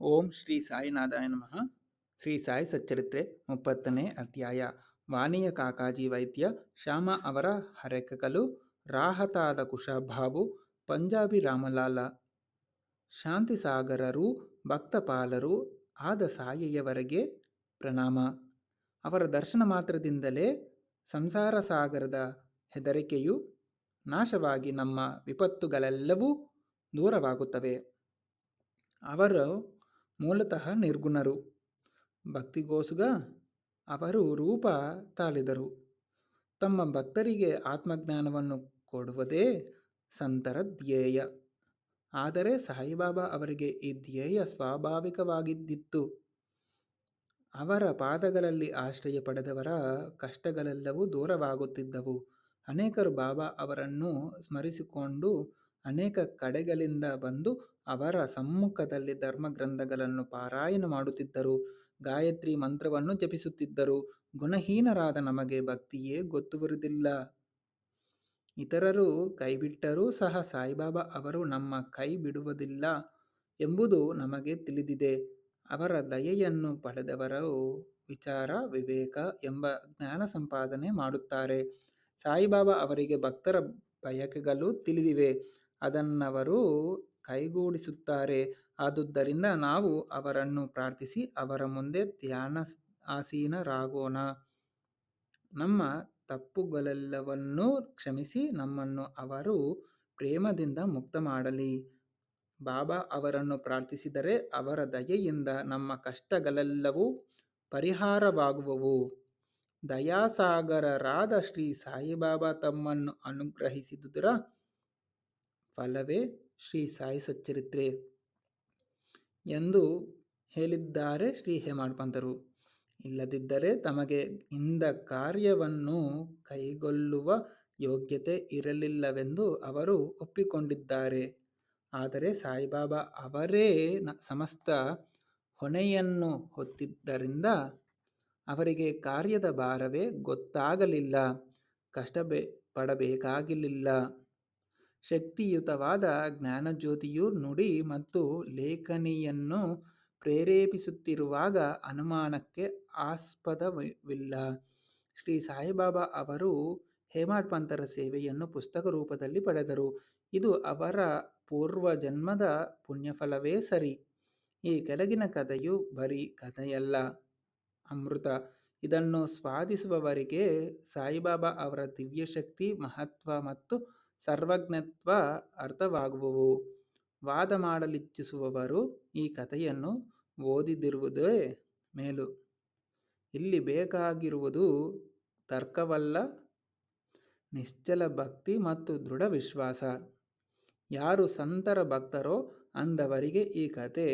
ಓಂ ಶ್ರೀ ಸಾಯಿನಾಥಾಯ ನಮಃ. ಶ್ರೀ ಸಾಯಿ ಸಚ್ಚರಿತ್ರೆ 30ನೇ ಅಧ್ಯಾಯ. ವಾಣಿಯ ಕಾಕಾಜಿ ವೈದ್ಯ ಶ್ಯಾಮ ಅವರ ಹರಕೆಗಳು. ರಾಹತಾದ ಕುಶಭಾವು ಪಂಜಾಬಿ ರಾಮಲಾಲ. ಶಾಂತಿಸಾಗರರು ಭಕ್ತಪಾಲರು ಆದ ಸಾಯಿಯವರೆಗೆ ಪ್ರಣಾಮ. ಅವರ ದರ್ಶನ ಮಾತ್ರದಿಂದಲೇ ಸಂಸಾರ ಸಾಗರದ ಹೆದರಿಕೆಯು ನಾಶವಾಗಿ ನಮ್ಮ ವಿಪತ್ತುಗಳೆಲ್ಲವೂ ದೂರವಾಗುತ್ತವೆ. ಅವರು ಮೂಲತಃ ನಿರ್ಗುಣರು. ಭಕ್ತಿಗೋಸ್ಗ ಅವರು ರೂಪ ತಾಳಿದರು. ತಮ್ಮ ಭಕ್ತರಿಗೆ ಆತ್ಮಜ್ಞಾನವನ್ನು ಕೊಡುವುದೇ ಸಂತರ ಧ್ಯೇಯ. ಆದರೆ ಸಾಯಿಬಾಬಾ ಅವರಿಗೆ ಈ ಧ್ಯೇಯ ಸ್ವಾಭಾವಿಕವಾಗಿದ್ದಿತ್ತು. ಅವರ ಪಾದಗಳಲ್ಲಿ ಆಶ್ರಯ ಪಡೆದವರ ಕಷ್ಟಗಳೆಲ್ಲವೂ ದೂರವಾಗುತ್ತಿದ್ದವು. ಅನೇಕರು ಬಾಬಾ ಅವರನ್ನು ಸ್ಮರಿಸಿಕೊಂಡು ಅನೇಕ ಕಡೆಗಳಿಂದ ಬಂದು ಅವರ ಸಮ್ಮುಖದಲ್ಲಿ ಧರ್ಮಗ್ರಂಥಗಳನ್ನು ಪಾರಾಯಣ ಮಾಡುತ್ತಿದ್ದರು. ಗಾಯತ್ರಿ ಮಂತ್ರವನ್ನು ಜಪಿಸುತ್ತಿದ್ದರು. ಗುಣಹೀನರಾದ ನಮಗೆ ಭಕ್ತಿಯೇ ಗೊತ್ತುವರುವುದಿಲ್ಲ. ಇತರರು ಕೈಬಿಟ್ಟರೂ ಸಹ ಸಾಯಿಬಾಬಾ ಅವರು ನಮ್ಮ ಕೈ ಬಿಡುವುದಿಲ್ಲ ಎಂಬುದು ನಮಗೆ ತಿಳಿದಿದೆ. ಅವರ ದಯೆಯನ್ನು ಪಡೆದವರು ವಿಚಾರ ವಿವೇಕ ಎಂಬ ಜ್ಞಾನ ಸಂಪಾದನೆ ಮಾಡುತ್ತಾರೆ. ಸಾಯಿಬಾಬಾ ಅವರಿಗೆ ಭಕ್ತರ ಬಯಕೆಗಳು ತಿಳಿದಿವೆ. ಅದನ್ನವರು ಕೈಗೂಡಿಸುತ್ತಾರೆ. ಆದುದರಿಂದ ನಾವು ಅವರನ್ನು ಪ್ರಾರ್ಥಿಸಿ ಅವರ ಮುಂದೆ ಧ್ಯಾನ ಆಸೀನರಾಗೋಣ. ನಮ್ಮ ತಪ್ಪುಗಳೆಲ್ಲವನ್ನೂ ಕ್ಷಮಿಸಿ ನಮ್ಮನ್ನು ಅವರು ಪ್ರೇಮದಿಂದ ಮುಕ್ತ ಮಾಡಲಿ. ಬಾಬಾ ಅವರನ್ನು ಪ್ರಾರ್ಥಿಸಿದರೆ ಅವರ ದಯೆಯಿಂದ ನಮ್ಮ ಕಷ್ಟಗಳೆಲ್ಲವೂ ಪರಿಹಾರವಾಗುವವು. ದಯಾಸಾಗರರಾದ ಶ್ರೀ ಸಾಯಿಬಾಬಾ ತಮ್ಮನ್ನು ಅನುಗ್ರಹಿಸಿದುದರ ಫಲವೇ ಶ್ರೀ ಸಾಯಿ ಸಚ್ಚರಿತ್ರೆ ಎಂದು ಹೇಳಿದ್ದಾರೆ ಶ್ರೀ ಹೇಮಾಡ್ ಪಂತರು. ಇಲ್ಲದಿದ್ದರೆ ತಮಗೆ ಇಂದ ಕಾರ್ಯವನ್ನು ಕೈಗೊಳ್ಳುವ ಯೋಗ್ಯತೆ ಇರಲಿಲ್ಲವೆಂದು ಅವರು ಒಪ್ಪಿಕೊಂಡಿದ್ದಾರೆ. ಆದರೆ ಸಾಯಿಬಾಬಾ ಅವರೇ ಸಮಸ್ತ ಹೊಣೆಯನ್ನು ಹೊತ್ತಿದ್ದರಿಂದ ಅವರಿಗೆ ಕಾರ್ಯದ ಭಾರವೇ ಗೊತ್ತಾಗಲಿಲ್ಲ. ಕಷ್ಟ ಪಡಬೇಕಾಗಲಿಲ್ಲ. ಶಕ್ತಿಯುತವಾದ ಜ್ಞಾನಜ್ಯೋತಿಯು ನುಡಿ ಮತ್ತು ಲೇಖನಿಯನ್ನು ಪ್ರೇರೇಪಿಸುತ್ತಿರುವಾಗ ಅನುಮಾನಕ್ಕೆ ಆಸ್ಪದವಿಲ್ಲ. ಶ್ರೀ ಸಾಯಿಬಾಬಾ ಅವರು ಹೇಮಾಡ್ ಪಂತರ ಸೇವೆಯನ್ನು ಪುಸ್ತಕ ರೂಪದಲ್ಲಿ ಪಡೆದರು. ಇದು ಅವರ ಪೂರ್ವಜನ್ಮದ ಪುಣ್ಯಫಲವೇ ಸರಿ. ಈ ಕೆಳಗಿನ ಕಥೆಯು ಬರೀ ಕಥೆಯಲ್ಲ, ಅಮೃತ. ಇದನ್ನು ಸ್ವಾದಿಸುವವರಿಗೆ ಸಾಯಿಬಾಬಾ ಅವರ ದಿವ್ಯಶಕ್ತಿ ಮಹತ್ವ ಮತ್ತು ಸರ್ವಜ್ಞತ್ವ ಅರ್ಥವಾಗುವವು. ವಾದ ಮಾಡಲಿಚ್ಛಿಸುವವರು ಈ ಕಥೆಯನ್ನು ಓದಿದಿರುವುದೇ ಮೇಲು. ಇಲ್ಲಿ ಬೇಕಾಗಿರುವುದು ತರ್ಕವಲ್ಲ, ನಿಶ್ಚಲ ಭಕ್ತಿ ಮತ್ತು ದೃಢ ವಿಶ್ವಾಸ. ಯಾರು ಸಂತರ ಭಕ್ತರೋ ಅಂದವರಿಗೆ ಈ ಕಥೆ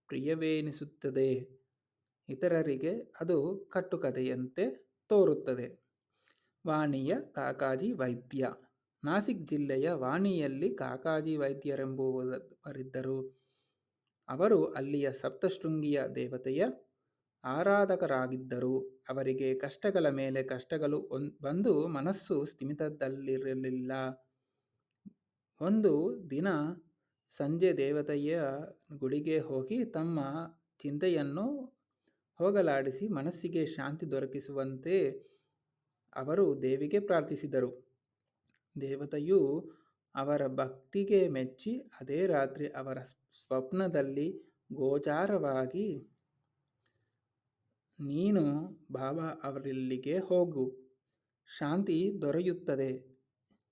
ಪ್ರಿಯವೆನಿಸುತ್ತದೆ. ಇತರರಿಗೆ ಅದು ಕಟ್ಟುಕಥೆಯಂತೆ ತೋರುತ್ತದೆ. ವಾಣಿಯ ಕಾಕಾಜಿ ವೈದ್ಯ. ನಾಸಿಕ್ ಜಿಲ್ಲೆಯ ವಾಣಿಯಲ್ಲಿ ಕಾಕಾಜಿ ವೈದ್ಯರೆಂಬುವರಿದ್ದರು. ಅವರು ಅಲ್ಲಿಯ ಸಪ್ತಶೃಂಗಿಯ ದೇವತೆಯ ಆರಾಧಕರಾಗಿದ್ದರು. ಅವರಿಗೆ ಕಷ್ಟಗಳ ಮೇಲೆ ಕಷ್ಟಗಳು ಬಂದು ಮನಸ್ಸು ಸ್ಥಿಮಿತದಲ್ಲಿರಲಿಲ್ಲ. ಒಂದು ದಿನ ಸಂಜೆ ದೇವತೆಯ ಗುಡಿಗೆ ಹೋಗಿ ತಮ್ಮ ಚಿಂತೆಯನ್ನು ಹೋಗಲಾಡಿಸಿ ಮನಸ್ಸಿಗೆ ಶಾಂತಿ ದೊರಕಿಸುವಂತೆ ಅವರು ದೇವಿಗೆ ಪ್ರಾರ್ಥಿಸಿದರು. ದೇವತೆಯು ಅವರ ಭಕ್ತಿಗೆ ಮೆಚ್ಚಿ ಅದೇ ರಾತ್ರಿ ಅವರ ಸ್ವಪ್ನದಲ್ಲಿ ಗೋಚಾರವಾಗಿ ನೀನು ಬಾಬಾ ಅವರಲ್ಲಿಗೆ ಹೋಗು, ಶಾಂತಿ ದೊರೆಯುತ್ತದೆ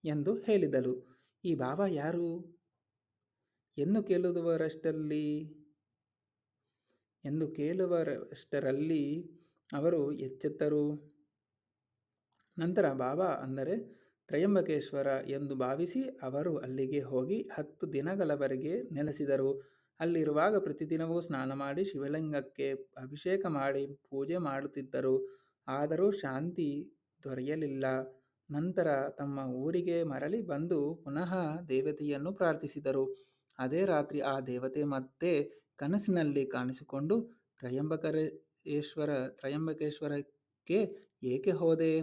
ಎಂದು ಹೇಳಿದಳು. ಈ ಬಾಬಾ ಯಾರು ಎಂದು ಕೇಳುವರಷ್ಟರಲ್ಲಿ ಅವರು ಎಚ್ಚೆತ್ತರು. ನಂತರ ಬಾಬಾ ಅಂದರೆ ತ್ರಯಂಬಕೇಶ್ವರ ಎಂದು ಭಾವಿಸಿ ಅವರು ಅಲ್ಲಿಗೆ ಹೋಗಿ 10 ದಿನಗಳವರೆಗೆ ನೆಲೆಸಿದರು. ಅಲ್ಲಿರುವಾಗ ಪ್ರತಿದಿನವೂ ಸ್ನಾನ ಮಾಡಿ ಶಿವಲಿಂಗಕ್ಕೆ ಅಭಿಷೇಕ ಮಾಡಿ ಪೂಜೆ ಮಾಡುತ್ತಿದ್ದರು. ಆದರೂ ಶಾಂತಿ ದೊರೆಯಲಿಲ್ಲ. ನಂತರ ತಮ್ಮ ಊರಿಗೆ ಮರಳಿ ಬಂದು ಪುನಃ ದೇವತೆಯನ್ನು ಪ್ರಾರ್ಥಿಸಿದರು. ಅದೇ ರಾತ್ರಿ ಆ ದೇವತೆ ಮತ್ತೆ ಕನಸಿನಲ್ಲಿ ಕಾಣಿಸಿಕೊಂಡು ತ್ರಯಂಬಕೇಶ್ವರಕ್ಕೆ ಏಕೆ ಹೋದೆ?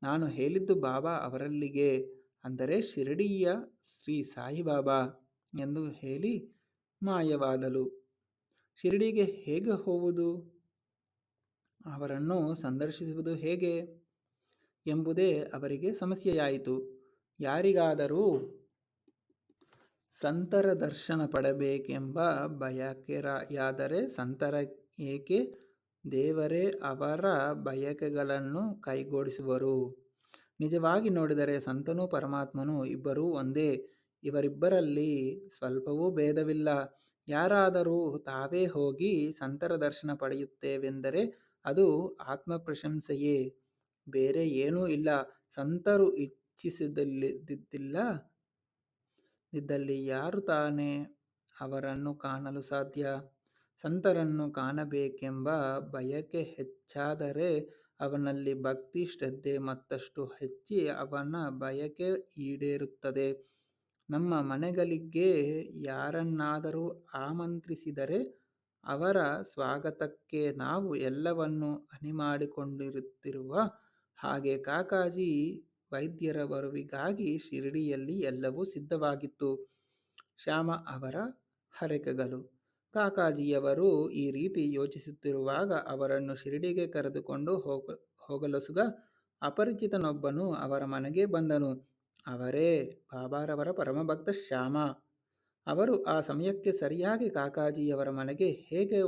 ನಾನು ಹೇಳಿದ್ದು ಬಾಬಾ ಅವರಲ್ಲಿಗೆ, ಅಂದರೆ ಶಿರಡಿಯ ಶ್ರೀ ಸಾಯಿಬಾಬಾ ಎಂದು ಹೇಳಿ ಮಾಯವಾದಳು. ಶಿರಡಿಗೆ ಹೇಗೆ ಹೋಗುವುದು, ಅವರನ್ನು ಸಂದರ್ಶಿಸುವುದು ಹೇಗೆ ಎಂಬುದೇ ಅವರಿಗೆ ಸಮಸ್ಯೆಯಾಯಿತು. ಯಾರಿಗಾದರೂ ಸಂತರ ದರ್ಶನ ಪಡಬೇಕೆಂಬ ಬಯಕೆಯಾದರೆ ಸಂತರ ಏಕೆ, ದೇವರೇ ಅವರ ಬಯಕೆಗಳನ್ನು ಕೈಗೂಡಿಸುವರು. ನಿಜವಾಗಿ ನೋಡಿದರೆ ಸಂತನೂ ಪರಮಾತ್ಮನೂ ಇಬ್ಬರೂ ಒಂದೇ. ಇವರಿಬ್ಬರಲ್ಲಿ ಸ್ವಲ್ಪವೂ ಭೇದವಿಲ್ಲ. ಯಾರಾದರೂ ತಾವೇ ಹೋಗಿ ಸಂತರ ದರ್ಶನ ಪಡೆಯುತ್ತೇವೆಂದರೆ ಅದು ಆತ್ಮಪ್ರಶಂಸೆಯೇ, ಬೇರೆ ಏನೂ ಇಲ್ಲ. ಸಂತರು ಇಚ್ಛಿಸದಿದ್ದಲ್ಲಿ ಯಾರು ತಾನೇ ಅವರನ್ನು ಕಾಣಲು ಸಾಧ್ಯ? ಸಂತರನ್ನು ಕಾಣಬೇಕೆಂಬ ಬಯಕೆ ಹೆಚ್ಚಾದರೆ ಅವನಲ್ಲಿ ಭಕ್ತಿ ಶ್ರದ್ಧೆ ಮತ್ತಷ್ಟು ಹೆಚ್ಚಿ ಅವನ ಬಯಕೆ ಈಡೇರುತ್ತದೆ. ನಮ್ಮ ಮನೆಗಳಿಗೆ ಯಾರನ್ನಾದರೂ ಆಮಂತ್ರಿಸಿದರೆ ಅವರ ಸ್ವಾಗತಕ್ಕೆ ನಾವು ಎಲ್ಲವನ್ನೂ ಅಣಿಮಾಡಿಕೊಂಡಿರುತ್ತಿರುವ ಹಾಗೆ ಕಾಕಾಜಿ ವೈದ್ಯರ ಬರುವಿಗಾಗಿ ಶಿರಡಿಯಲ್ಲಿ ಎಲ್ಲವೂ ಸಿದ್ಧವಾಗಿತ್ತು. ಶ್ಯಾಮ ಅವರ ಹರಕೆಗಳು. ಕಾಕಾಜಿಯವರು ಈ ರೀತಿ ಯೋಚಿಸುತ್ತಿರುವಾಗ ಅವರನ್ನು ಶಿರಡಿಗೆ ಕರೆದುಕೊಂಡು ಹೋಗಲೊಸುಗ ಅಪರಿಚಿತನೊಬ್ಬನು ಅವರ ಮನೆಗೆ ಬಂದನು. ಅವರೇ ಬಾಬಾರವರ ಪರಮಭಕ್ತ ಶ್ಯಾಮ. ಅವರು ಆ ಸಮಯಕ್ಕೆ ಸರಿಯಾಗಿ ಕಾಕಾಜಿಯವರ ಮನೆಗೆ ಹೇಗೆ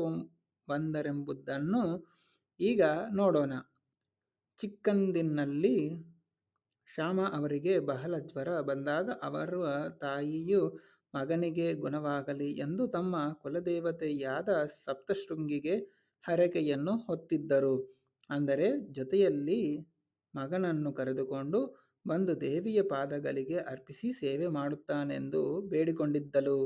ಬಂದರೆಂಬುದನ್ನು ಈಗ ನೋಡೋಣ. ಚಿಕ್ಕಂದಿನಲ್ಲಿ ಶ್ಯಾಮ ಅವರಿಗೆ ಬಹಳ ಜ್ವರ ಬಂದಾಗ ಅವರ ತಾಯಿಯು ಮಗನಿಗೆ ಗುಣವಾಗಲಿ ಎಂದು ತಮ್ಮ ಕುಲದೇವತೆಯಾದ ಸಪ್ತಶೃಂಗಿಗೆ ಹರಕೆಯನ್ನು ಹೊತ್ತಿದ್ದರು. ಅಂದರೆ ಜೊತೆಯಲ್ಲಿ ಮಗನನ್ನು ಕರೆದುಕೊಂಡು ಬಂದು ದೇವಿಯ ಪಾದಗಳಿಗೆ ಅರ್ಪಿಸಿ ಸೇವೆ ಮಾಡುತ್ತಾನೆಂದು ಬೇಡಿಕೊಂಡಿದ್ದಳು.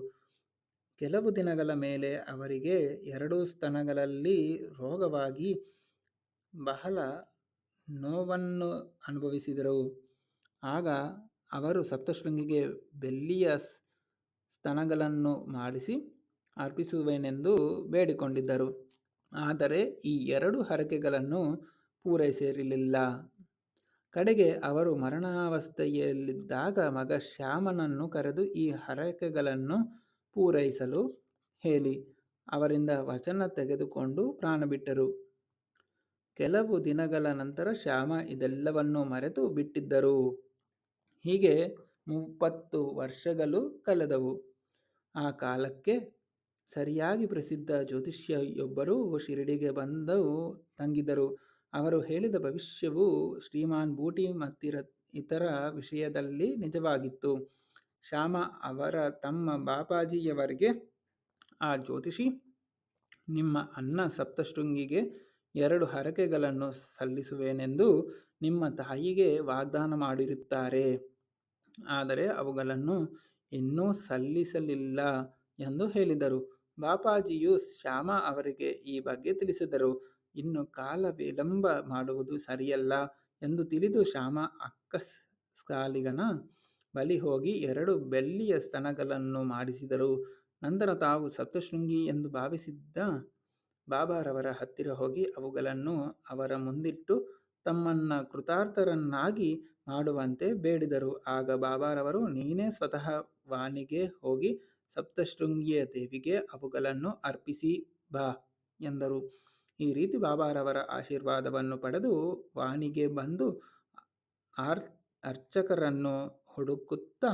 ಕೆಲವು ದಿನಗಳ ಮೇಲೆ ಅವರಿಗೆ 2 ಸ್ತನಗಳಲ್ಲಿ ರೋಗವಾಗಿ ಬಹಳ ನೋವನ್ನು ಅನುಭವಿಸಿದರು. ಆಗ ಅವರು ಸಪ್ತಶೃಂಗಿಗೆ ಬೆಳ್ಳಿಯ ಸ್ತನಗಳನ್ನು ಮಾಡಿಸಿ ಅರ್ಪಿಸುವೆನೆಂದು ಬೇಡಿಕೊಂಡಿದ್ದರು. ಆದರೆ ಈ 2 ಹರಕೆಗಳನ್ನು ಪೂರೈಸಿರಲಿಲ್ಲ. ಕಡೆಗೆ ಅವರು ಮರಣಾವಸ್ಥೆಯಲ್ಲಿದ್ದಾಗ ಮಗ ಶ್ಯಾಮನನ್ನು ಕರೆದು ಈ ಹರಕೆಗಳನ್ನು ಪೂರೈಸಲು ಹೇಳಿ ಅವರಿಂದ ವಚನ ತೆಗೆದುಕೊಂಡು ಪ್ರಾಣ ಬಿಟ್ಟರು. ಕೆಲವು ದಿನಗಳ ನಂತರ ಶ್ಯಾಮ ಇದೆಲ್ಲವನ್ನೂ ಮರೆತು ಬಿಟ್ಟಿದ್ದರು. ಹೀಗೆ 30 ವರ್ಷಗಳು ಕಳೆದವು. ಆ ಕಾಲಕ್ಕೆ ಸರಿಯಾಗಿ ಪ್ರಸಿದ್ಧ ಜ್ಯೋತಿಷಿಯೊಬ್ಬರು ಶಿರಡಿಗೆ ಬಂದು ತಂಗಿದರು. ಅವರು ಹೇಳಿದ ಭವಿಷ್ಯವು ಶ್ರೀಮಾನ್ ಬೂಟಿ ಮತ್ತಿತರ ವಿಷಯದಲ್ಲಿ ನಿಜವಾಗಿತ್ತು. ಶ್ಯಾಮ ಅವರ ತಮ್ಮ ಬಾಪಾಜಿಯವರಿಗೆ, ಆ ಜ್ಯೋತಿಷಿ ನಿಮ್ಮ ಅಣ್ಣ ಸಪ್ತಶೃಂಗಿಗೆ 2 ಹರಕೆಗಳನ್ನು ಸಲ್ಲಿಸುವೆನೆಂದು ನಿಮ್ಮ ತಾಯಿಗೆ ವಾಗ್ದಾನ ಮಾಡಿರುತ್ತಾರೆ. ಆದರೆ ಅವುಗಳನ್ನು ಇನ್ನೂ ಸಲ್ಲಿಸಲಿಲ್ಲ ಎಂದು ಹೇಳಿದರು. ಬಾಪಾಜಿಯು ಶ್ಯಾಮ ಅವರಿಗೆ ಈ ಬಗ್ಗೆ ತಿಳಿಸಿದರು. ಇನ್ನು ಕಾಲ ವಿಳಂಬ ಮಾಡುವುದು ಸರಿಯಲ್ಲ ಎಂದು ತಿಳಿದು ಶ್ಯಾಮ ಅಕ್ಕಸಾಲಿಗನ ಬಳಿ ಹೋಗಿ 2 ಬೆಳ್ಳಿಯ ಸ್ತನಗಳನ್ನು ಮಾಡಿಸಿದರು. ನಂತರ ತಾವು ಸಪ್ತಶೃಂಗಿ ಎಂದು ಭಾವಿಸಿದ್ದ ಬಾಬಾರವರ ಹತ್ತಿರ ಹೋಗಿ ಅವುಗಳನ್ನು ಅವರ ಮುಂದಿಟ್ಟು ತಮ್ಮನ್ನ ಕೃತಾರ್ಥರನ್ನಾಗಿ ಮಾಡುವಂತೆ ಬೇಡಿದರು. ಆಗ ಬಾಬಾರವರು, ನೀನೇ ಸ್ವತಃ ವಾಣಿಗೆ ಹೋಗಿ ಸಪ್ತಶೃಂಗಿಯ ದೇವಿಗೆ ಅವುಗಳನ್ನು ಅರ್ಪಿಸಿ ಬಾ ಎಂದರು. ಈ ರೀತಿ ಬಾಬಾರವರ ಆಶೀರ್ವಾದವನ್ನು ಪಡೆದು ವಾಣಿಗೆ ಬಂದು ಅರ್ಚಕರನ್ನು ಹುಡುಕುತ್ತಾ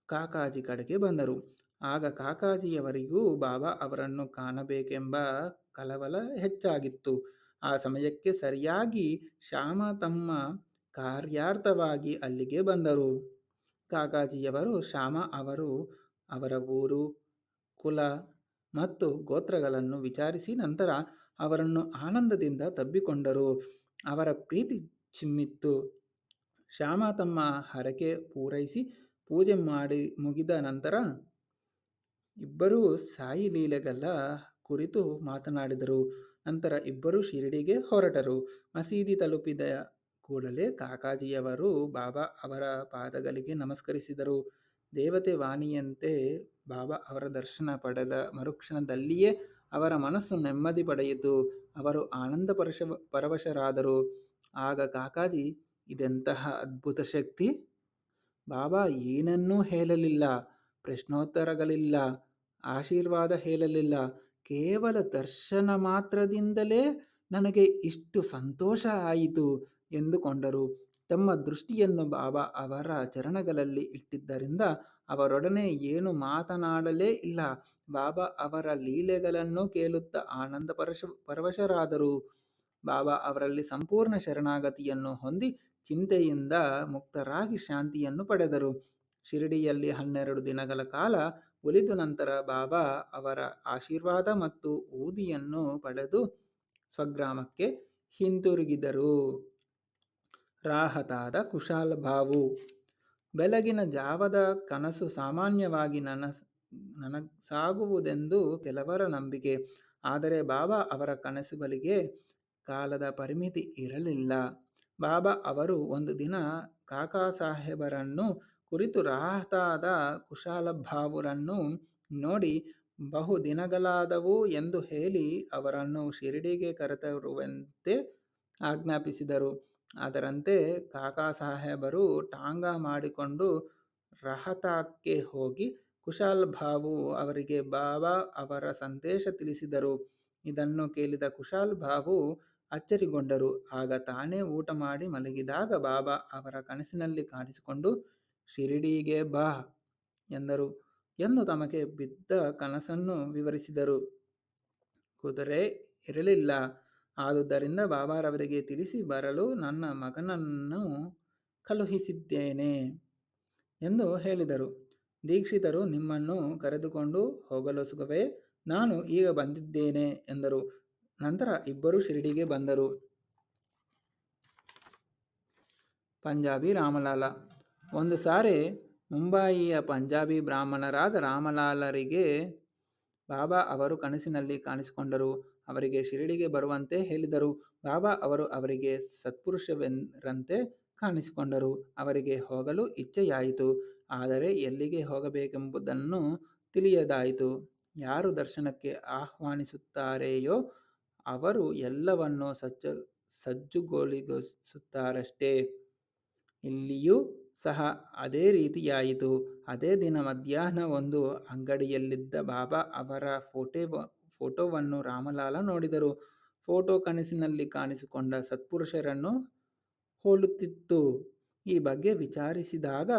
ಕಾಕಾಜಿ ಕಡೆಗೆ ಬಂದರು. ಆಗ ಕಾಕಾಜಿಯವರಿಗೂ ಬಾಬಾ ಅವರನ್ನು ಕಾಣಬೇಕೆಂಬ ಕಳವಳ ಹೆಚ್ಚಾಗಿತ್ತು. ಆ ಸಮಯಕ್ಕೆ ಸರಿಯಾಗಿ ಶ್ಯಾಮ ತಮ್ಮ ಕಾರ್ಯಾರ್ಥವಾಗಿ ಅಲ್ಲಿಗೆ ಬಂದರು. ಕಾಕಾಜಿಯವರು ಶ್ಯಾಮ ಅವರ ಊರು, ಕುಲ ಮತ್ತು ಗೋತ್ರಗಳನ್ನು ವಿಚಾರಿಸಿ ನಂತರ ಅವರನ್ನು ಆನಂದದಿಂದ ತಬ್ಬಿಕೊಂಡರು. ಅವರ ಪ್ರೀತಿ ಚಿಮ್ಮಿತ್ತು. ಶ್ಯಾಮ ತಮ್ಮ ಹರಕೆ ಪೂರೈಸಿ ಪೂಜೆ ಮಾಡಿ ಮುಗಿದ ನಂತರ ಇಬ್ಬರೂ ಸಾಯಿ ಲೀಲೆಗಳ ಕುರಿತು ಮಾತನಾಡಿದರು. ನಂತರ ಇಬ್ಬರೂ ಶಿರಡಿಗೆ ಹೊರಟರು. ಮಸೀದಿ ತಲುಪಿದ ಕೂಡಲೇ ಕಾಕಾಜಿಯವರು ಬಾಬಾ ಅವರ ಪಾದಗಳಿಗೆ ನಮಸ್ಕರಿಸಿದರು. ದೇವತೆ ವಾಣಿಯಂತೆ ಬಾಬಾ ಅವರ ದರ್ಶನ ಪಡೆದ ಮರುಕ್ಷಣದಲ್ಲಿಯೇ ಅವರ ಮನಸ್ಸು ನೆಮ್ಮದಿ ಪಡೆಯಿತು. ಅವರು ಆನಂದ ಪರವಶರಾದರು. ಆಗ ಕಾಕಾಜಿ, ಇದೆಂತಹ ಅದ್ಭುತ ಶಕ್ತಿ! ಬಾಬಾ ಏನನ್ನೂ ಹೇಳಲಿಲ್ಲ, ಪ್ರಶ್ನೋತ್ತರಗಳಿಲ್ಲ, ಆಶೀರ್ವಾದ ಹೇಳಲಿಲ್ಲ, ಕೇವಲ ದರ್ಶನ ಮಾತ್ರದಿಂದಲೇ ನನಗೆ ಇಷ್ಟು ಸಂತೋಷ ಆಯಿತು ಎಂದುಕೊಂಡರು. ತಮ್ಮ ದೃಷ್ಟಿಯನ್ನು ಬಾಬಾ ಅವರ ಚರಣಗಳಲ್ಲಿ ಇಟ್ಟಿದ್ದರಿಂದ ಅವರೊಡನೆ ಏನು ಮಾತನಾಡಲೇ ಇಲ್ಲ. ಬಾಬಾ ಅವರ ಲೀಲೆಗಳನ್ನು ಕೇಳುತ್ತಾ ಆನಂದ ಪರವಶರಾದರು. ಬಾಬಾ ಅವರಲ್ಲಿ ಸಂಪೂರ್ಣ ಶರಣಾಗತಿಯನ್ನು ಹೊಂದಿ ಚಿಂತೆಯಿಂದ ಮುಕ್ತರಾಗಿ ಶಾಂತಿಯನ್ನು ಪಡೆದರು. ಶಿರಡಿಯಲ್ಲಿ 12 ದಿನಗಳ ಕಾಲ ಉಳಿದ ನಂತರ ಬಾಬಾ ಅವರ ಆಶೀರ್ವಾದ ಮತ್ತು ಊದಿಯನ್ನು ಪಡೆದು ಸ್ವಗ್ರಾಮಕ್ಕೆ ಹಿಂತಿರುಗಿದರು. ರಾಹತಾದ ಕುಶಾಲಭಾವು. ಬೆಳಗಿನ ಜಾವದ ಕನಸು ಸಾಮಾನ್ಯವಾಗಿ ನನಸಾಗುವುದೆಂದು ಕೆಲವರ ನಂಬಿಕೆ. ಆದರೆ ಬಾಬಾ ಅವರ ಕನಸುಗಳಿಗೆ ಕಾಲದ ಪರಿಮಿತಿ ಇರಲಿಲ್ಲ. ಬಾಬಾ ಅವರು ಒಂದು ದಿನ ಕಾಕಾ ಸಾಹೇಬರನ್ನು ಕುರಿತು ರಾಹತಾದ ಕುಶಾಲಭಾವುರನ್ನು ನೋಡಿ ಬಹು ದಿನಗಳಾದವು ಎಂದು ಹೇಳಿ ಅವರನ್ನು ಶಿರಡಿಗೆ ಕರೆತರುವಂತೆ ಆಜ್ಞಾಪಿಸಿದರು. ಅದರಂತೆ ಕಾಕಾ ಸಾಹೇಬರು ಟಾಂಗಾ ಮಾಡಿಕೊಂಡು ರಹತಾಕ್ಕೆ ಹೋಗಿ ಕುಶಾಲಭಾವು ಅವರಿಗೆ ಬಾಬಾ ಅವರ ಸಂದೇಶ ತಿಳಿಸಿದರು. ಇದನ್ನು ಕೇಳಿದ ಕುಶಾಲಭಾವು ಅಚ್ಚರಿಗೊಂಡರು. ಆಗ ತಾನೇ ಊಟ ಮಾಡಿ ಮಲಗಿದಾಗ ಬಾಬಾ ಅವರ ಕನಸಿನಲ್ಲಿ ಕಾಣಿಸಿಕೊಂಡು ಶಿರಡಿಗೆ ಬಾ ಎಂದರು ಎಂದು ತಮಗೆ ಬಿದ್ದ ಕನಸನ್ನು ವಿವರಿಸಿದರು. ಕುದುರೆ ಇರಲಿಲ್ಲ. ಆದುದರಿಂದ ಬಾಬಾರವರಿಗೆ ತಿಳಿಸಿ ಬರಲು ನನ್ನ ಮಗನನ್ನು ಕಳುಹಿಸಿದ್ದೇನೆ ಎಂದು ಹೇಳಿದರು. ದೀಕ್ಷಿತರು ನಿಮ್ಮನ್ನು ಕರೆದುಕೊಂಡು ಹೋಗಲು ಸುಖವೇ? ನಾನು ಈಗ ಬಂದಿದ್ದೇನೆ ಎಂದರು. ನಂತರ ಇಬ್ಬರು ಶಿರಡಿಗೆ ಬಂದರು. ಪಂಜಾಬಿ ರಾಮಲಾಲ. ಒಂದು ಸಾರಿ ಮುಂಬಯಿಯ ಪಂಜಾಬಿ ಬ್ರಾಹ್ಮಣರಾದ ರಾಮಲಾಲರಿಗೆ ಬಾಬಾ ಅವರು ಕನಸಿನಲ್ಲಿ ಕಾಣಿಸಿಕೊಂಡರು. ಅವರಿಗೆ ಶಿರಡಿಗೆ ಬರುವಂತೆ ಹೇಳಿದರು. ಬಾಬಾ ಅವರು ಅವರಿಗೆ ಸತ್ಪುರುಷರಂತೆ ಕಾಣಿಸಿಕೊಂಡರು. ಅವರಿಗೆ ಹೋಗಲು ಇಚ್ಛೆಯಾಯಿತು. ಆದರೆ ಎಲ್ಲಿಗೆ ಹೋಗಬೇಕೆಂಬುದನ್ನು ತಿಳಿಯದಾಯಿತು. ಯಾರು ದರ್ಶನಕ್ಕೆ ಆಹ್ವಾನಿಸುತ್ತಾರೆಯೋ ಅವರು ಎಲ್ಲವನ್ನೂ ಸಜ್ಜುಗೊಳಿಸುತ್ತಾರಷ್ಟೇ. ಇಲ್ಲಿಯೂ ಸಹ ಅದೇ ರೀತಿಯಾಯಿತು. ಅದೇ ದಿನ ಮಧ್ಯಾಹ್ನ ಒಂದು ಅಂಗಡಿಯಲ್ಲಿದ್ದ ಬಾಬಾ ಅವರ ಫೋಟೋವನ್ನು ರಾಮಲಾಲ ನೋಡಿದರು. ಫೋಟೋ ಕನಸಿನಲ್ಲಿ ಕಾಣಿಸಿಕೊಂಡ ಸತ್ಪುರುಷರನ್ನು ಹೋಲುತ್ತಿತ್ತು. ಈ ಬಗ್ಗೆ ವಿಚಾರಿಸಿದಾಗ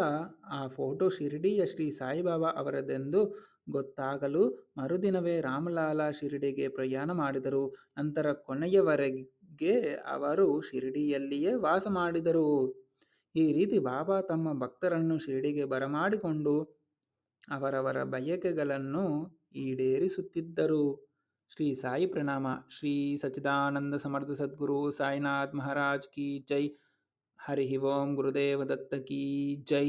ಆ ಫೋಟೋ ಶಿರಡಿಯ ಶ್ರೀ ಸಾಯಿಬಾಬಾ ಅವರದೆಂದು ಗೊತ್ತಾಗಲು ಮರುದಿನವೇ ರಾಮಲಾಲ ಶಿರಡಿಗೆ ಪ್ರಯಾಣ ಮಾಡಿದರು. ನಂತರ ಕೊನೆಯವರೆಗೆ ಅವರು ಶಿರಡಿಯಲ್ಲಿಯೇ ವಾಸ ಮಾಡಿದರು. ಈ ರೀತಿ ಬಾಬಾ ತಮ್ಮ ಭಕ್ತರನ್ನು ಶಿರಡಿಗೆ ಬರಮಾಡಿಕೊಂಡು ಅವರವರ ಬಯಕೆಗಳನ್ನು ಈಡೇರಿಸುತ್ತಿದ್ದರು. ಶ್ರೀ ಸಾಯಿ ಪ್ರಣಾಮ. ಶ್ರೀ ಸಚ್ಚಿದಾನಂದ ಸಮರ್ಥ ಸದ್ಗುರು ಸಾಯಿನಾಥ್ ಮಹಾರಾಜ್ ಕಿ ಜೈ. ಹರಿ ಓಂ. ಗುರುದೇವ ದತ್ತ ಕಿ ಜೈ.